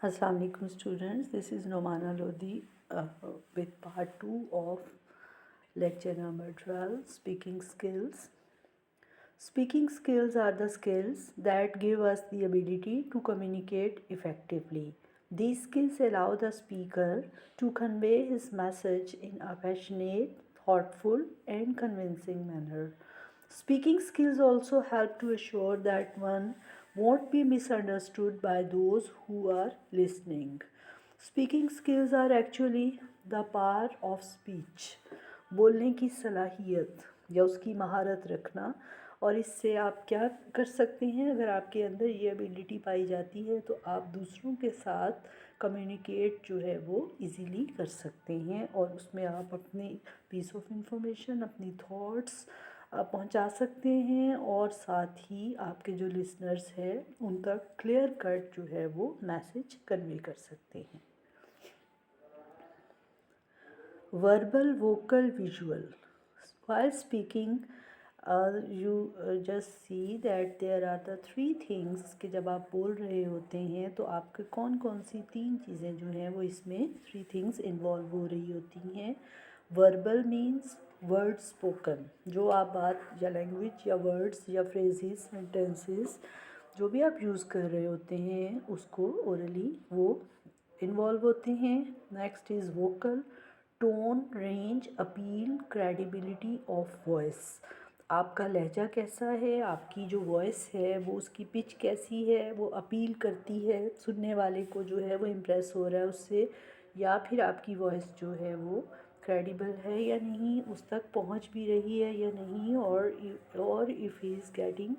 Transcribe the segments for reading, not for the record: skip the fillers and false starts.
Assalamu alaikum students, this is Nomana Lodi with part 2 of lecture number 12, speaking skills. Speaking skills are the skills that give us the ability to communicate effectively. These skills allow the speaker to convey his message in a passionate, thoughtful and convincing manner. Speaking skills also help to assure that one won't be misunderstood by those who are listening. Speaking skills are actually the power of speech. बोलने की सलाहियत या उसकी महारत रखना। और इससे आप क्या कर सकते हैं, अगर आपके अंदर ये एबिलिटी पाई जाती है तो आप दूसरों के साथ कम्युनिकेट जो है वो इजीली कर सकते हैं और उसमें आप अपनी पीस ऑफ इंफॉर्मेशन, अपनी थॉट्स पहुंचा सकते हैं और साथ ही आपके जो लिसनर्स हैं उन तक क्लियर कट जो है वो मैसेज कन्वे कर सकते हैं। Verbal, vocal, visual. While speaking, you just see that there are the three things कि जब आप बोल रहे होते हैं तो आपके कौन कौन सी तीन चीज़ें जो हैं वो इसमें three things इन्वॉल्व हो रही होती हैं। वर्बल मीन्स वर्ड स्पोकन, जो आप बात या लैंग्वेज या वर्ड्स या फ्रेजेस, सेंटेंसेस जो भी आप यूज़ कर रहे होते हैं उसको ओरली वो इन्वॉल्व होते हैं। Next is vocal, tone, range, appeal, credibility of voice. आपका लहजा कैसा है, आपकी जो वॉइस है वो उसकी पिच कैसी है, वो अपील करती है, सुनने वाले को जो है वो इम्प्रेस हो रहा है उससे, या फिर आपकी वॉइस जो है वो क्रेडिबल है या नहीं, उस तक पहुंच भी रही है या नहीं, और if he is getting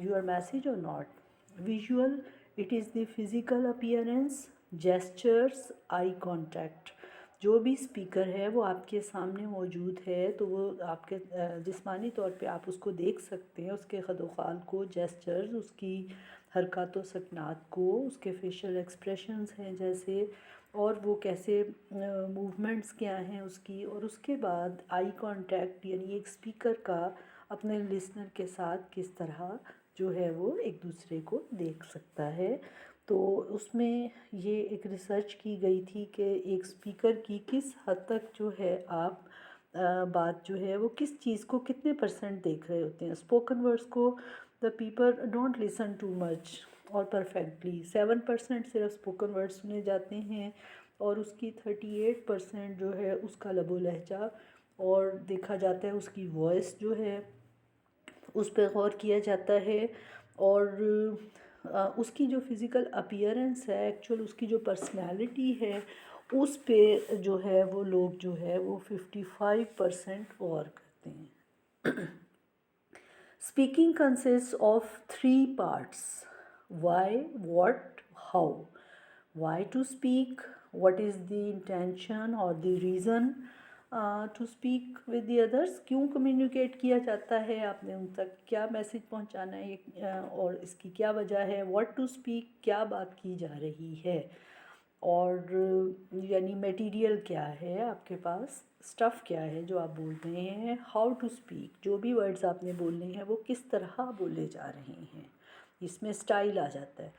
your message or not. Visual, it is the physical appearance, gestures, eye contact. जो भी स्पीकर है वो आपके सामने मौजूद है तो वो आपके जिस्मानी तौर पे आप उसको देख सकते हैं, उसके खदोखाल को, जेस्चर्स, उसकी हरकत व सकनात को, उसके फेशियल एक्सप्रेशंस हैं जैसे, और वो कैसे मूवमेंट्स क्या हैं उसकी, और उसके बाद आई कांटेक्ट यानी एक स्पीकर का अपने लिसनर के साथ किस तरह जो है वो एक दूसरे को देख सकता है। तो उसमें ये एक रिसर्च की गई थी कि एक स्पीकर की किस हद तक जो है आप बात जो है वो किस चीज़ को कितने परसेंट देख रहे होते हैं। स्पोकन वर्ड्स को the people don't listen too much और परफेक्टली, 7% सिर्फ स्पोकन वर्ड सुने जाते हैं और उसकी 38% जो है उसका लबो लहजा और देखा जाता है उसकी वॉइस जो है उस पर गौर किया जाता है, और उसकी जो फ़िज़िकल अपीयरेंस है, एक्चुअल उसकी जो पर्सनैलिटी है उस पे जो है वो लोग जो है वो 55% गौर करते हैं। Speaking consist of 3 parts: why, what, how. Why to speak, what is the intention और the reason to speak with the others, क्यों कम्युनिकेट किया जाता है, आपने उन तक क्या मैसेज पहुंचाना है और इसकी क्या वजह है। व्हाट टू स्पीक, क्या बात की जा रही है, और यानी मटेरियल क्या है आपके पास, स्टफ़ क्या है जो आप बोल रहे हैं। हाउ टू स्पीक, जो भी वर्ड्स आपने बोलने हैं वो किस तरह बोले जा रहे हैं, इसमें स्टाइल आ जाता है।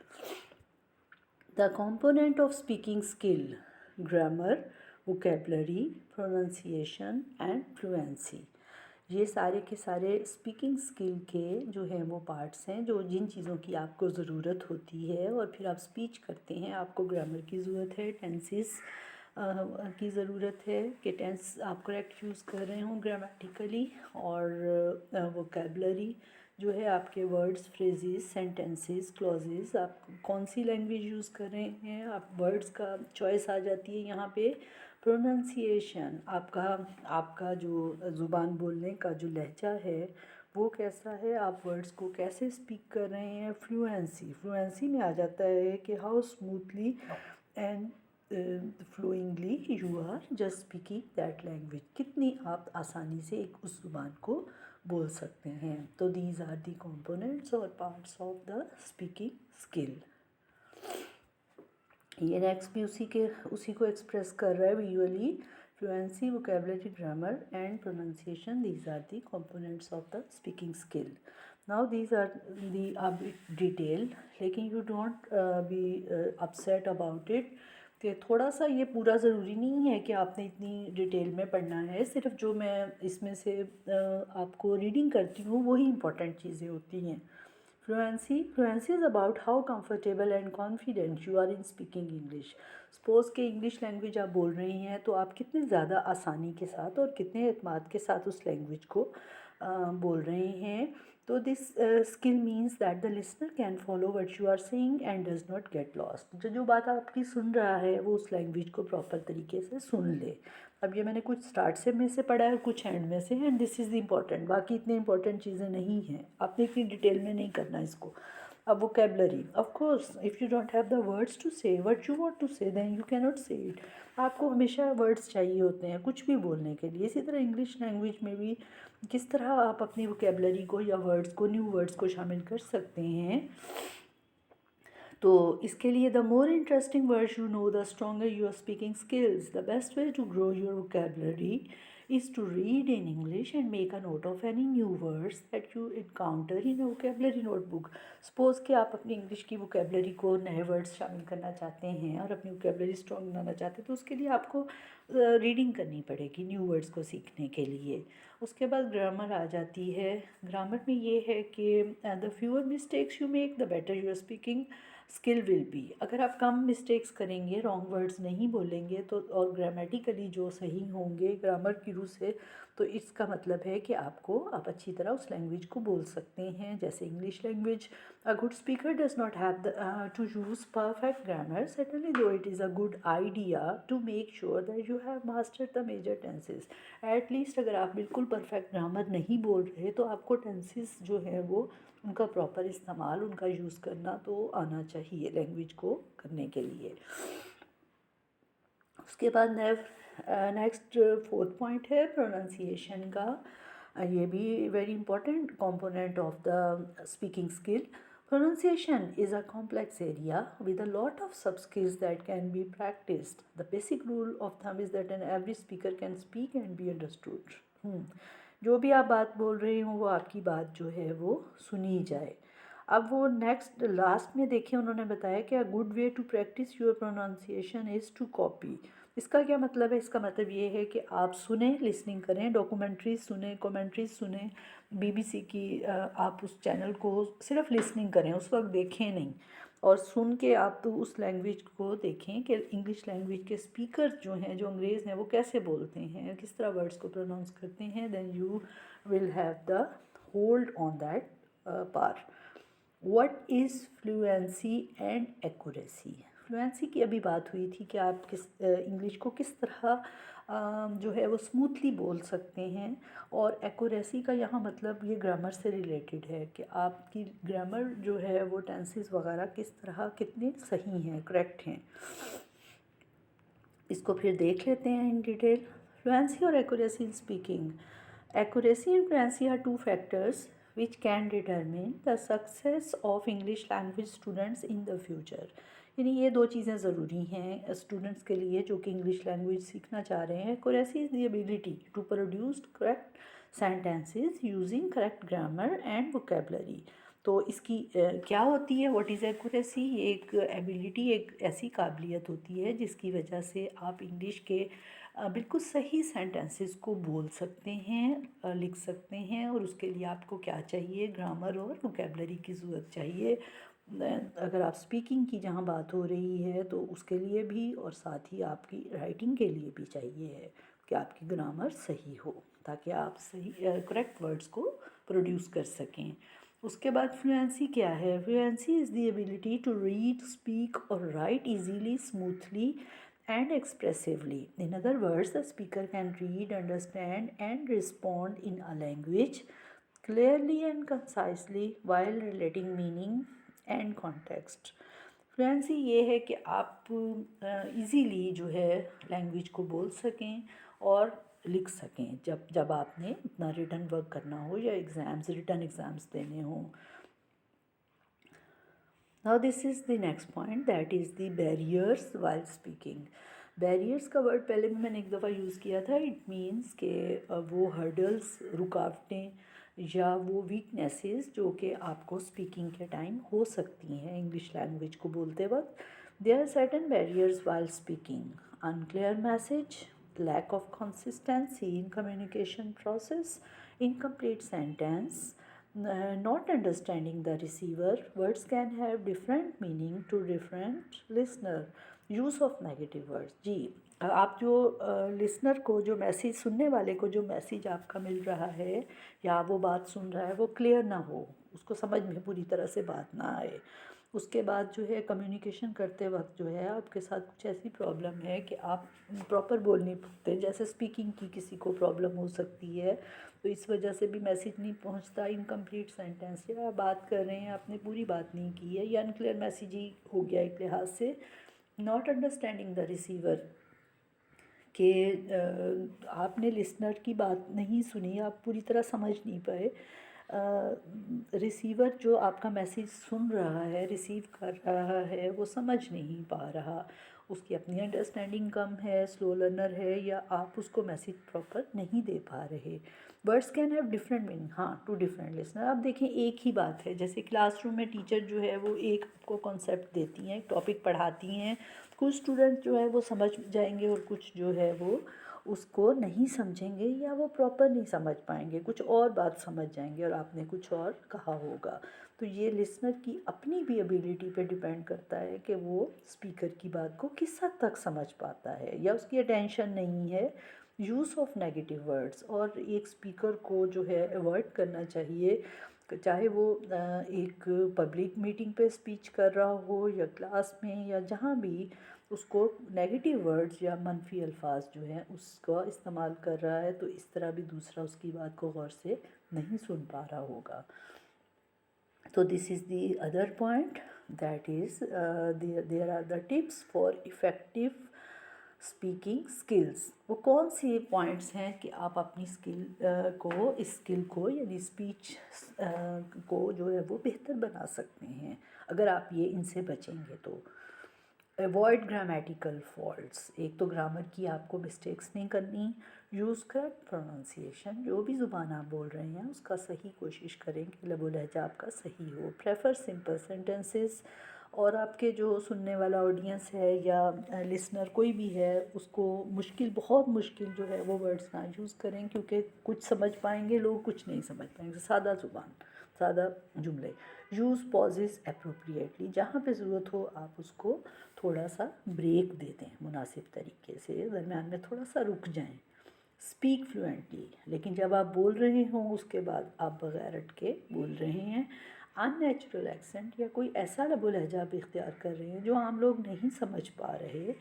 The component of speaking skill: grammar, vocabulary, pronunciation and fluency. ये सारे के सारे स्पीकिंग स्किल के जो हैं वो पार्ट्स हैं, जो जिन चीज़ों की आपको ज़रूरत होती है और फिर आप स्पीच करते हैं। आपको ग्रामर की ज़रूरत है, टेंसेस की ज़रूरत है कि टेंस आप करेक्ट यूज़ कर रहे हों ग्रामेटिकली, और वोकेबलरी जो है आपके वर्ड्स, फ्रेजेस, सेंटेंसेस, क्लॉजेस, आप कौन सी लैंग्वेज यूज़ कर रहे हैं, आप वर्ड्स का चॉइस आ जाती है यहाँ पे। प्रोनाउंसिएशन, आपका जो ज़ुबान बोलने का जो लहजा है वो कैसा है, आप वर्ड्स को कैसे स्पीक कर रहे हैं। फ्लुएंसी में आ जाता है कि how smoothly and flowingly you are just speaking that language, कितनी आप आसानी से एक उस ज़ुबान को बोल सकते हैं। तो दीज आर दी कंपोनेंट्स और parts of the speaking skill. ये नेक्स्ट भी उसी को एक्सप्रेस कर रहा है visually. Fluency, vocabulary, grammar and pronunciation, these are the components of the speaking skill. Now these are the a bit detail, लेकिन you don't be upset about it कि थोड़ा सा ये पूरा ज़रूरी नहीं है कि आपने इतनी डिटेल में पढ़ना है, सिर्फ जो मैं इसमें से आपको रीडिंग करती हूँ वही इंपॉर्टेंट चीज़ें होती हैं. Fluency is about how comfortable and confident you are in speaking English. Suppose कि इंग्लिश लैंग्वेज आप बोल रही हैं तो आप कितने ज़्यादा आसानी के साथ और कितने एतमाद के साथ उस लैंग्वेज को बोल रहे हैं. तो this skill means that the listener can follow what you are saying and does not get lost. जो बात आपकी सुन रहा है वो उस लैंग्वेज को प्रॉपर तरीके से सुन ले. अब ये मैंने कुछ स्टार्ट से में से पढ़ा है, कुछ एंड में से, and this is the important. बाकी इतनी इंपॉर्टेंट चीज़ें नहीं हैं, आपने इतनी डिटेल में नहीं करना इसको. अब vocabulary, of course if you don't have the words to say what you want to say then you can not say it. आपको हमेशा वर्ड्स चाहिए होते हैं कुछ भी बोलने के लिए. इसी तरह इंग्लिश लैंग्वेज में भी किस तरह आप अपनी वोकेबलरी को या वर्ड्स को, न्यू वर्ड्स को शामिल कर सकते हैं. तो इसके लिए the more interesting words you know the stronger your speaking skills. The best way to grow your vocabulary is to read in English and make a note of any new words that you encounter in a vocabulary notebook. Suppose कि आप अपनी English की vocabulary को नए words शामिल करना चाहते हैं और अपनी वोकेबलरी स्ट्रॉन्ग बनाना चाहते हैं तो उसके लिए आपको रीडिंग करनी पड़ेगी न्यू वर्ड्स को सीखने के लिए. उसके बाद ग्रामर आ जाती है. ग्रामर में ये है कि the fewer mistakes you make the better your speaking skill will be. अगर आप कम मिस्टेक्स करेंगे, रॉन्ग वर्ड्स नहीं बोलेंगे तो और ग्रामेटिकली जो सही होंगे ग्रामर की रूह से, तो इसका मतलब है कि आप अच्छी तरह उस लैंग्वेज को बोल सकते हैं. जैसे English language, a good speaker does not have to use perfect grammar certainly though it is a good idea to make sure that you have mastered the major tenses. At least अगर आप बिल्कुल perfect grammar नहीं बोल रहे तो आपको tenses जो है वो उनका प्रॉपर इस्तेमाल, उनका यूज़ करना तो आना चाहिए लैंग्वेज को करने के लिए. उसके बाद नेक्स्ट फोर्थ पॉइंट है प्रोनाउंसिएशन का. ये भी very important component of the speaking skill. Pronunciation is a complex area with a lot of sub skills that can be practiced. The basic rule of thumb is that every speaker can speak and be understood. जो भी आप बात बोल रहे हो वो आपकी बात जो है वो सुनी जाए. अब वो नेक्स्ट लास्ट में देखिए उन्होंने बताया कि a good way to practice your pronunciation is to copy. इसका क्या मतलब है? इसका मतलब ये है कि आप सुने, लिसनिंग करें, डॉक्यूमेंट्रीज सुने, कमेंट्रीज सुने, बीबीसी की आप उस चैनल को सिर्फ लिसनिंग करें, उस वक्त देखें नहीं, और सुन के आप तो उस लैंग्वेज को देखें कि इंग्लिश लैंग्वेज के स्पीकर जो हैं, जो अंग्रेज़ हैं, वो कैसे बोलते हैं, किस तरह वर्ड्स को प्रोनाउंस करते हैं. Then you will have the hold on that part. What is fluency and accuracy. Fluency की अभी बात हुई थी कि आप किस इंग्लिश को किस तरह जो है वो स्मूथली बोल सकते हैं, और एक्यूरेसी का यहाँ मतलब ये ग्रामर से रिलेटेड है कि आपकी ग्रामर जो है वो टेंसेस वगैरह किस तरह कितने सही हैं, करेक्ट हैं. इसको फिर देख लेते हैं इन डिटेल. फ्लुएंसी और accuracy in speaking. Accuracy and fluency are two factors which can determine the success of English language students in the future. यानी ये दो चीज़ें ज़रूरी हैं स्टूडेंट्स के लिए जो कि इंग्लिश लैंग्वेज सीखना चाह रहे हैं. Accuracy is the ability to produce correct sentences using correct grammar and vocabulary. तो इसकी क्या होती है, व्हाट इज़ एक्यूरेसी? ये एक एबिलिटी, एक ऐसी काबिलियत होती है जिसकी वजह से आप इंग्लिश के बिल्कुल सही सेंटेंसेस को बोल सकते हैं, लिख सकते हैं, और उसके लिए आपको क्या चाहिए? ग्रामर और वोकेबलरी की ज़रूरत चाहिए. अगर आप स्पीकिंग की जहाँ बात हो रही है तो उसके लिए भी, और साथ ही आपकी राइटिंग के लिए भी चाहिए है कि आपकी ग्रामर सही हो ताकि आप सही करेक्ट वर्ड्स को प्रोड्यूस कर सकें. उसके बाद फ्लुएंसी क्या है? Fluency is the ability to read, speak और write easily, smoothly and expressively. In other words, the speaker can read, understand and respond in a language clearly and concisely while relating meaning and context. Fluency ये है कि आप easily जो है language को बोल सकें और लिख सकें जब आपने अपना रिटन वर्क करना हो या रिटन एग्ज़ाम्स देने हों. Now this is the next point, that is the barriers while speaking. Barriers का वर्ड पहले भी मैंने एक दफ़ा यूज़ किया था. इट मीन्स के वो हर्डल्स, रुकावटें یا وہ ویکنیسز جو کہ آپ کو اسپیکنگ کے ٹائم ہو سکتی ہیں انگلش لینگویج کو بولتے وقت. There are certain barriers while speaking. unclear message, lack of consistency in communication process, incomplete sentence, not understanding the receiver. Words can have different meaning to different listener. use of negative words. جی آپ جو listener کو جو message سننے والے کو جو message آپ کا مل رہا ہے یا وہ بات سن رہا ہے وہ کلیئر نہ ہو، اس کو سمجھ میں پوری طرح سے بات نہ آئے. اس کے بعد جو ہے کمیونیکیشن کرتے وقت جو ہے آپ کے ساتھ کچھ ایسی پرابلم ہے کہ آپ پراپر بول نہیں پاتے، جیسے اسپیکنگ کی کسی کو پرابلم ہو سکتی ہے تو اس وجہ سے بھی میسیج نہیں پہنچتا. انکمپلیٹ سینٹینس، یا آپ بات کر رہے ہیں آپ نے پوری بات نہیں کی ہے، یا انکلیئر میسیج ہی ہو گیا ایک لحاظ سے. ناٹ انڈرسٹینڈنگ دا ریسیور، کہ آپ نے لسنر کی بات نہیں سنی، آپ پوری طرح سمجھ نہیں پائے. ریسیور جو آپ کا میسیج سن رہا ہے، ریسیو کر رہا ہے، وہ سمجھ نہیں پا رہا، اس کی اپنی انڈرسٹینڈنگ کم ہے، سلو لرنر ہے، یا آپ اس کو میسیج پراپر نہیں دے پا رہے. Words can have different meaning, ہاں ٹو ڈفرینٹ لسنر. آپ دیکھیں ایک ہی بات ہے، جیسے کلاس روم میں ٹیچر جو ہے وہ ایک کو کانسیپٹ دیتی ہیں، ٹاپک پڑھاتی ہیں، کچھ اسٹوڈنٹ جو ہے وہ سمجھ جائیں گے اور کچھ جو ہے وہ اس کو نہیں سمجھیں گے یا وہ پراپر نہیں سمجھ پائیں گے، کچھ اور بات سمجھ جائیں گے اور آپ نے کچھ اور کہا ہوگا. تو یہ لسنر کی اپنی بھی ایبیلٹی پہ ڈیپینڈ کرتا ہے کہ وہ اسپیکر کی بات کو کس حد تک سمجھ پاتا ہے یا اس کی اٹینشن نہیں ہے. یوز آف نیگیٹو ورڈس، اور ایک اسپیکر کو جو ہے ایوائڈ کرنا چاہیے، چاہے وہ ایک پبلک میٹنگ پہ اسپیچ کر رہا ہو یا کلاس میں یا جہاں بھی، اس کو نیگیٹو ورڈز یا منفی الفاظ جو ہیں اس کا استعمال کر رہا ہے تو اس طرح بھی دوسرا اس کی بات کو غور سے نہیں سن پا رہا ہوگا. تو this is the other point, that is there are the tips for effective speaking skills. وہ کون سی پوائنٹس ہیں کہ آپ اپنی اسکل کو یعنی اسپیچ کو جو ہے وہ بہتر بنا سکتے ہیں اگر آپ یہ ان سے بچیں گے تو. ایوائڈ گرامیٹیکل فالٹس، ایک تو گرامر کی آپ کو مسٹیکس نہیں کرنی. یوز کریکٹ پروننسیشن، جو بھی زبان آپ بول رہے ہیں اس کا صحیح کوشش کریں کہ لب و لہجہ آپ کا صحیح ہو. پریفر سمپل سینٹینسز، اور آپ کے جو سننے والا آڈینس ہے یا لسنر کوئی بھی ہے اس کو بہت مشکل جو ہے وہ ورڈز نہ یوز کریں، کیونکہ کچھ سمجھ پائیں گے لوگ، کچھ نہیں سمجھ پائیں گے. سادہ زبان، سادہ جملے. یوز پازز اپروپریٹلی، جہاں پہ ضرورت ہو آپ اس کو تھوڑا سا بریک دے دیں مناسب طریقے سے، درمیان میں تھوڑا سا رک جائیں. اسپیک فلوئنٹلی، لیکن جب آپ بول رہے ہوں اس کے بعد آپ بغیر اٹکے بول رہے ہیں. ان نیچرل ایکسنٹ، یا کوئی ایسا لب و لہجہ آپ اختیار کر رہے ہیں جو عام لوگ نہیں سمجھ پا رہے،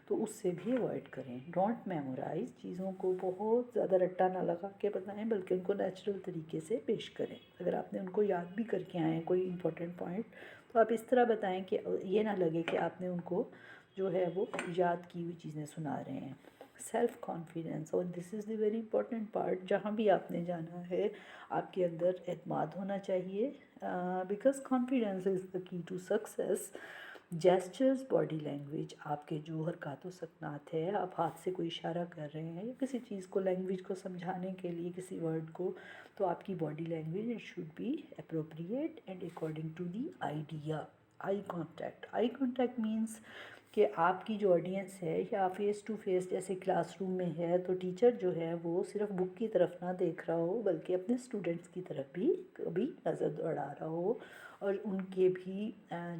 تو اس سے بھی اوائڈ کریں. ڈونٹ میمورائز، چیزوں کو بہت زیادہ رٹا نہ لگا کے بتائیں بلکہ ان کو نیچرل طریقے سے پیش کریں. اگر آپ نے ان کو یاد بھی کر کے آئے ہیں کوئی امپورٹنٹ پوائنٹ تو آپ اس طرح بتائیں کہ یہ نہ لگے کہ آپ نے ان کو جو ہے وہ یاد کی ہوئی چیزیں سنا رہے ہیں. سیلف کانفیڈنس، اور دس is the very important part, جہاں بھی آپ نے جانا ہے آپ کے اندر اعتماد ہونا چاہیے، because confidence is the key to success. Gestures, body language, آپ کے جو حرکات و سکنات ہے، آپ ہاتھ سے کوئی اشارہ کر رہے ہیں یا کسی چیز کو لینگویج کو سمجھانے کے لیے کسی ورڈ کو، تو آپ کی body language it should be appropriate and according to the idea. Eye contact means کہ آپ کی جو آڈینس ہے یا فیس ٹو فیس جیسے کلاس روم میں ہے تو ٹیچر جو ہے وہ صرف بک کی طرف نہ دیکھ رہا ہو بلکہ اپنے اسٹوڈنٹس کی طرف بھی کبھی نظر دوڑا رہا ہو اور ان کے بھی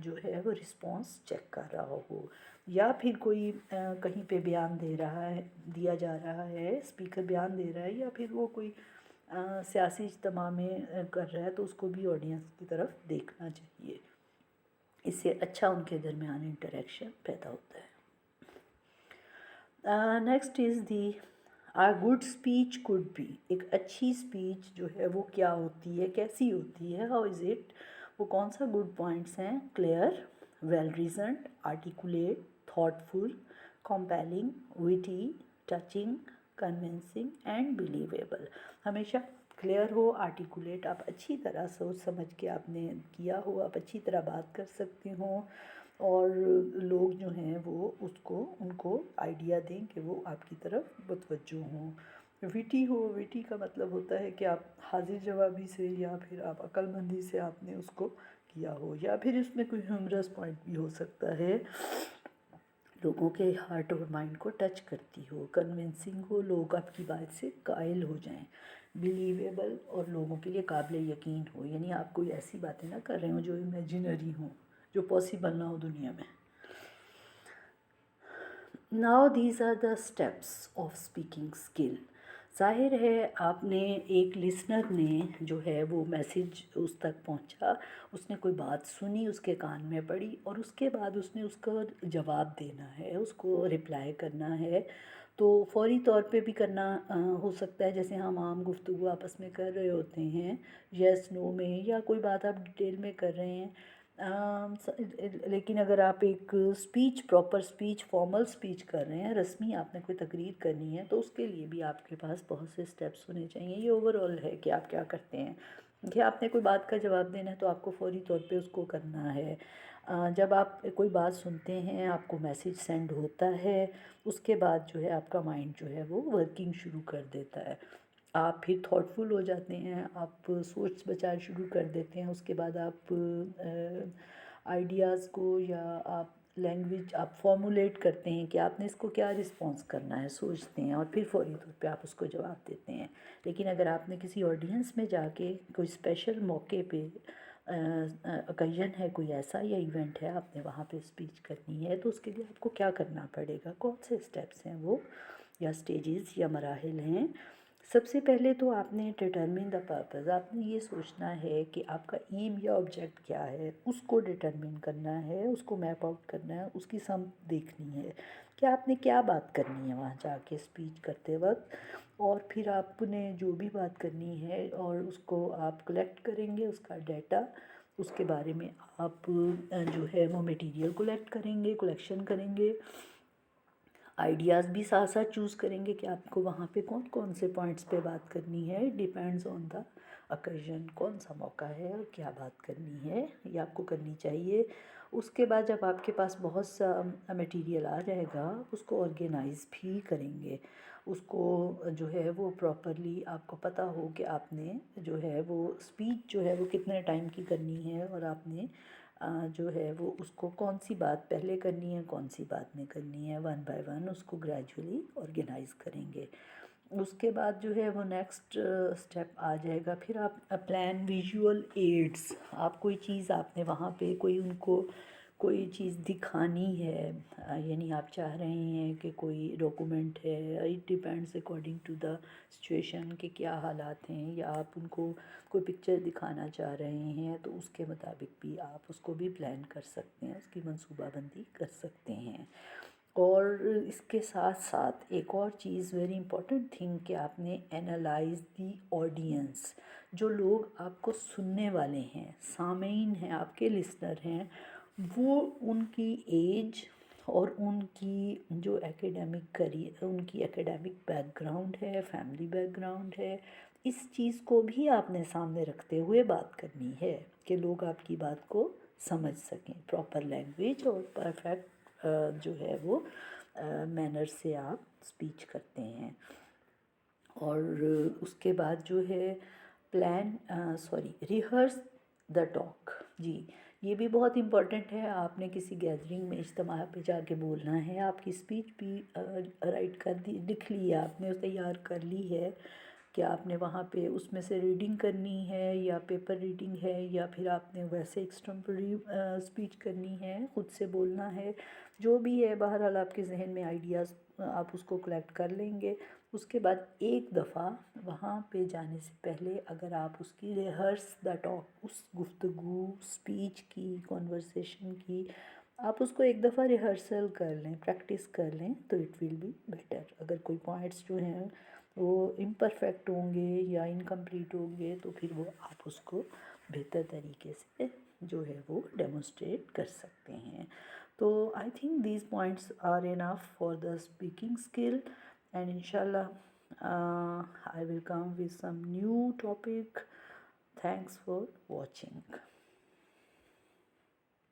جو ہے وہ رسپانس چیک کر رہا ہو. یا پھر کوئی کہیں پہ بیان دیا جا رہا ہے، اسپیکر بیان دے رہا ہے یا پھر وہ کوئی سیاسی اجتماع میں کر رہا ہے تو اس کو بھی آڈینس کی طرف دیکھنا چاہیے. اس سے اچھا ان کے درمیان انٹریکشن پیدا ہوتا ہے. Next is the good speech could be. ایک اچھی اسپیچ جو ہے وہ کیا ہوتی ہے، کیسی ہوتی ہے، ہاؤ از اٹ، وہ کون سا گڈ پوائنٹس ہیں. Clear, well reasoned, articulate, thoughtful, compelling, witty, touching, convincing and believable. ہمیشہ کلیئر ہو، آرٹیکولیٹ، آپ اچھی طرح سوچ سمجھ کے آپ نے کیا ہو، آپ اچھی طرح بات کر سکتے ہوں اور لوگ جو ہیں وہ ان کو آئیڈیا دیں کہ وہ آپ کی طرف متوجہ ہوں. विटी हो, विटी का मतलब होता है कि आप हाजिर जवाबी से या फिर आप अक्लमंदी से आपने उसको किया हो, या फिर इसमें कोई ह्यूमरस पॉइंट भी हो सकता है, लोगों के हार्ट और माइंड को टच करती हो, कन्विंसिंग हो, लोग आपकी बात से कायल हो जाएं, बिलीवेबल और लोगों के लिए काबिल यकीन हो, यानी आप कोई ऐसी बातें ना कर रहे हो जो इमेजिनरी हो, जो पॉसिबल ना हो दुनिया में। Now these are the steps of speaking skill. ज़ाहिर है आपने एक लिसनर ने जो है वो मैसेज उस तक पहुंचा, उसने कोई बात सुनी, उसके कान में पड़ी और उसके बाद उसने उसका जवाब देना है, उसको रिप्लाई करना है। तो फौरी तौर पे भी करना हो सकता है, जैसे हम आम गुफ्तगू आपस में कर रहे होते हैं, यस नो में, या कोई बात आप डिटेल में कर रहे हैं। लेकिन अगर आप एक speech, proper speech, formal speech कर रहे हैं, रस्मी आपने कोई तकरीर करनी है, तो उसके लिए भी आपके पास बहुत से स्टेप्स होने चाहिए। ये ओवरऑल है कि आप क्या करते हैं कि आपने कोई बात का जवाब देना है तो आपको फौरी तौर पे उसको करना है। जब आप कोई बात सुनते हैं, आपको मैसेज सेंड होता है, उसके बाद जो है आपका माइंड जो है वो वर्किंग शुरू कर देता है, आप फिर थॉटफुल हो जाते हैं, आप सोच विचार शुरू कर देते हैं, उसके बाद आप आइडियाज़ को या आप लैंग्वेज आप फॉर्मुलेट करते हैं कि आपने इसको क्या रिस्पॉन्स करना है, सोचते हैं और फिर फौरी तौर पे आप उसको जवाब देते हैं। लेकिन अगर आपने किसी ऑडियंस में जाके कोई स्पेशल मौके पे ओकेजन है, कोई ऐसा या इवेंट है, आपने वहाँ पे स्पीच करनी है, तो उसके लिए आपको क्या करना पड़ेगा, कौन से स्टेप्स हैं वो, या स्टेजेस या मराहिल हैं। सबसे पहले तो आपने डिटरमिन द पर्पस, आपने ये सोचना है कि आपका एम या ऑब्जेक्ट क्या है, उसको डिटरमिन करना है, उसको मैप आउट करना है, उसकी सम देखनी है कि आपने क्या बात करनी है वहाँ जाके स्पीच करते वक्त। और फिर आपने जो भी बात करनी है और उसको आप कलेक्ट करेंगे, उसका डाटा, उसके बारे में आप जो है वो मटेरियल कलेक्ट करेंगे, कलेक्शन करेंगे, आइडियाज़ भी साथ साथ चूज़ करेंगे कि आपको वहाँ पे कौन कौन से पॉइंट्स पे बात करनी है, डिपेंड्स ऑन द ओकेजन, कौन सा मौका है और क्या बात करनी है ये आपको करनी चाहिए। उसके बाद जब आपके पास बहुत सा मटेरियल आ जाएगा, उसको ऑर्गेनाइज भी करेंगे, उसको जो है वो प्रॉपरली आपको पता हो कि आपने जो है वो स्पीच जो है वो कितने टाइम की करनी है, और आपने जो है वो उसको कौन सी बात पहले करनी है, कौन सी बात नहीं करनी है, वन बाय वन उसको ग्रेजुअली ऑर्गेनाइज करेंगे। उसके बाद जो है वो नेक्स्ट स्टेप आ जाएगा, फिर आप प्लान विजुअल एड्स, आप कोई चीज़ आपने वहाँ पे कोई उनको कोई चीज़ दिखानी है, यानी आप चाह रहे हैं कि कोई डॉक्यूमेंट है, it depends according to the situation कि क्या हालात हैं, या आप उनको कोई पिक्चर दिखाना चाह रहे हैं, तो उसके मुताबिक भी आप उसको भी प्लान कर सकते हैं, उसकी मनसूबाबंदी कर सकते हैं। और इसके साथ साथ एक और चीज़ वेरी इंपॉर्टेंट थिंग कि आपने एनालाइज दी ऑडियंस, जो लोग आपको सुनने वाले हैं, सामीन हैं, आपके लिसनर हैं, वो उनकी एज और उनकी जो एकेडमिक करियर, उनकी एकेडमिक बैकग्राउंड है, फैमिली बैकग्राउंड है, इस चीज़ को भी आपने सामने रखते हुए बात करनी है कि लोग आपकी बात को समझ सकें, प्रॉपर लैंग्वेज और परफेक्ट जो है वो मैनर से आप स्पीच करते हैं। और उसके बाद जो है plan, sorry, rehearse the talk. जी, ये भी बहुत इम्पॉर्टेंट है, आपने किसी गैदरिंग में, इज्तिमा पे जाके बोलना है, आपकी स्पीच भी राइट कर दी, लिख ली है आपने, तैयार कर ली है कि आपने वहाँ पे उसमें से रीडिंग करनी है या पेपर रीडिंग है, या फिर आपने वैसे एक्सटेम्पररी स्पीच करनी है, ख़ुद से बोलना है, जो भी है, बहरहाल आपके जहन में आइडियाज़ आप उसको कलेक्ट कर लेंगे। उसके बाद एक दफ़ा वहाँ पे जाने से पहले अगर आप उसकी रिहर्स द टॉक, उस गुफ्तगू, स्पीच की, कॉन्वर्सेशन की, आप उसको एक दफ़ा रिहर्सल कर लें, प्रैक्टिस कर लें, तो इट विल बी बेटर। अगर कोई पॉइंट्स जो हैं वो इम्परफेक्ट होंगे या इनकम्प्लीट होंगे, तो फिर वो आप उसको बेहतर तरीके से जो है वो डेमोन्स्ट्रेट कर सकते हैं। तो I think these points are enough for the speaking skill, and inshallah I will come with some new topic. Thanks for watching.